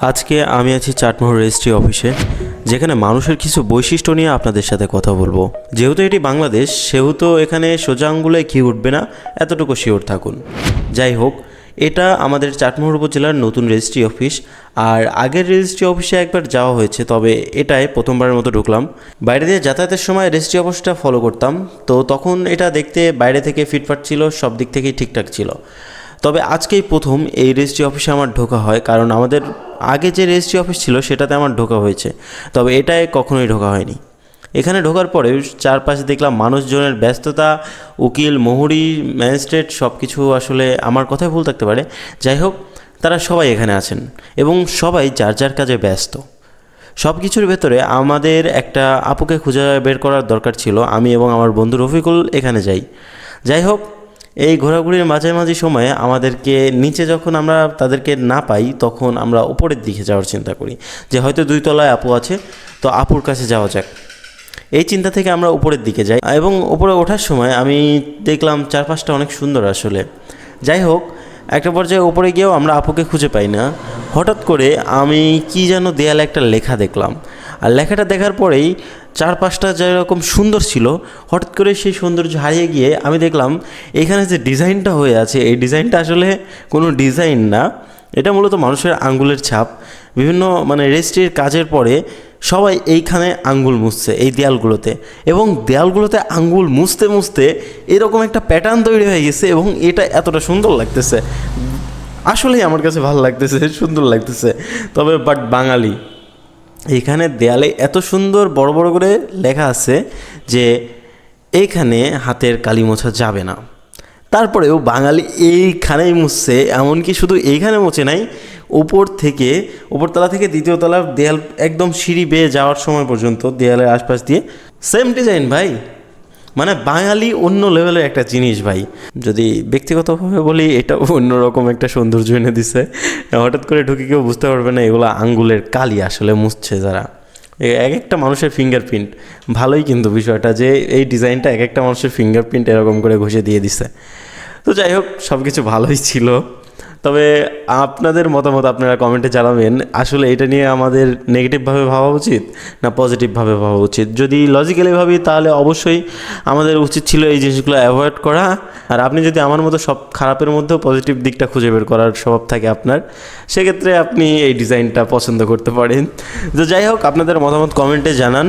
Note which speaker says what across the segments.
Speaker 1: আজকে আমি আছি চাটমোহর রেজিস্ট্রি অফিসে, যেখানে মানুষের কিছু বৈশিষ্ট্য নিয়ে আপনাদের সাথে কথা বলবো। যেহেতু এটি বাংলাদেশ, সেহেতু এখানে সোজা আঙ্গুলে ঘি উঠবে না, এতটুকু শিওর থাকুন। যাই হোক, এটা আমাদের চাটমোহর উপজেলার নতুন রেজিস্ট্রি অফিস। আর আগের রেজিস্ট্রি অফিসে একবার যাওয়া হয়েছে, তবে এটাই প্রথমবারের মতো ঢুকলাম। বাইরে দিয়ে যাতায়াতের সময় রেজিস্ট্রি অফিসটা ফলো করতাম, তো তখন এটা দেখতে বাইরে থেকে ফিটফাট ছিল, সব দিক থেকেই ঠিকঠাক ছিল। তবে আজকেই প্রথম এই রেজিস্ট্রি অফিসে আমার ঢোকা হয়, কারণ আমাদের আগে যে রেজিস্ট্রি অফিস ছিল সেটাতে আমার ঢোকা হয়েছে, তবে এটায় কখনোই ঢোকা হয়নি। এখানে ঢোকার পরে চারপাশে দেখলাম মানুষজনের ব্যস্ততা, উকিল, মোহরি, ম্যাজিস্ট্রেট সব কিছু আসলে আমার কথাই ভুল থাকতে পারে। যাই হোক, তারা সবাই এখানে আছেন এবং সবাই যার যার কাজে ব্যস্ত। সব কিছুর ভেতরে আমাদের একটা আপুকে খুঁজে বের করার দরকার ছিল। আমি এবং আমার বন্ধু রফিকুল এখানে যাই হোক, এই ঘোরাঘুরির মাঝামাঝি সময়ে আমাদেরকে নিচে যখন আমরা তাদেরকে না পাই, তখন আমরা উপরের দিকে যাওয়ার চিন্তা করি যে হয়তো 2 তলায় আপু আছে, তো আপুর কাছে যাওয়া যাক। এই চিন্তা থেকে আমরা উপরের দিকে যাই এবং উপরে ওঠার সময় আমি দেখলাম চারপাশটা অনেক সুন্দর আসলে। যাই হোক, একটা পর্যায়ে উপরে গিয়েও আমরা আপুকে খুঁজে পাই না। হঠাৎ করে আমি কি যেন দেয়ালে একটা লেখা দেখলাম, আর লেখাটা দেখার পরেই চারপাশটা যেরকম সুন্দর ছিল, হঠাৎ করে সেই সৌন্দর্য হারিয়ে গিয়ে আমি দেখলাম এখানে যে ডিজাইনটা হয়ে আছে, এই ডিজাইনটা আসলে কোনো ডিজাইন না, এটা মূলত মানুষের আঙ্গুলের ছাপ। বিভিন্ন রেজিস্ট্রির কাজের পরে সবাই এইখানে আঙ্গুল মুছছে এই দেয়ালগুলোতে, এবং দেয়ালগুলোতে আঙ্গুল মুছতে মুছতে এরকম একটা প্যাটার্ন তৈরি হয়ে গেছে, এবং এটা এতটা সুন্দর লাগতেছে, আসলেই আমার কাছে ভালো লাগতেছে, সুন্দর লাগতেছে। তবে বাঙালি, এখানে দেয়ালে এত সুন্দর বড় বড় করে লেখা আছে যে এইখানে হাতের কালি মোছা যাবে না। তারপরেও বাঙালি এইখানেই মুছছে, এমনকি শুধু এইখানে মুছে নাই, উপরতলা থেকে 2য় তলার দেয়াল একদম সিঁড়ি বেয়ে যাওয়ার সময় পর্যন্ত দেয়ালের আশপাশ দিয়ে সেম ডিজাইন ভাই। বাঙালি অন্য লেভেলের একটা জিনিস ভাই। যদি ব্যক্তিগতভাবে বলি, এটা অন্যরকম একটা সৌন্দর্য এনে দিছে। হঠাৎ করে ঢুকে কেউ বুঝতে পারবে না এগুলো আঙ্গুলের কালি আসলে মুছছে যারা। এক একটা মানুষের ফিঙ্গারপ্রিন্ট, ভালোই কিন্তু বিষয়টা যে এই ডিজাইনটা এক একটা মানুষের ফিঙ্গারপ্রিন্ট এরকম করে ঘষে দিয়ে দিছে। তো যাই হোক, সব কিছু ভালোই ছিল। তবে আপনাদের মতামত আপনারা কমেন্টে জানাবেন, আসলে এটা নিয়ে আমাদের নেগেটিভভাবে ভাবা উচিত না পজিটিভভাবে ভাবা উচিত। যদি লজিক্যালি ভাবি, তাহলে অবশ্যই আমাদের উচিত ছিল এই জিনিসগুলো অ্যাভয়েড করা। আর আপনি যদি আমার মতো সব খারাপের মধ্যেও পজিটিভ দিকটা খুঁজে বের করার স্বভাব থাকে আপনার, সেক্ষেত্রে আপনি এই ডিজাইনটা পছন্দ করতে পারেন। তো যাই হোক, আপনাদের মতামত কমেন্টে জানান।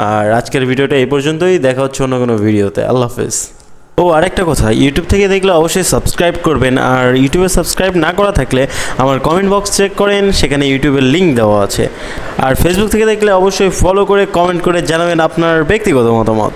Speaker 1: আর আজকের ভিডিওটা এই পর্যন্তই, দেখা হচ্ছে অন্য কোনো ভিডিওতে। আল্লাহ হাফেজ। ও আরেকটা কথা, ইউটিউব থেকে দেখলে অবশ্যই সাবস্ক্রাইব করবেন, আর ইউটিউবে সাবস্ক্রাইব না করা থাকলে আমার কমেন্ট বক্স চেক করেন, সেখানে ইউটিউবের লিঙ্ক দেওয়া আছে। আর ফেসবুক থেকে দেখলে অবশ্যই ফলো করে কমেন্ট করে জানাবেন আপনার ব্যক্তিগত মতামত।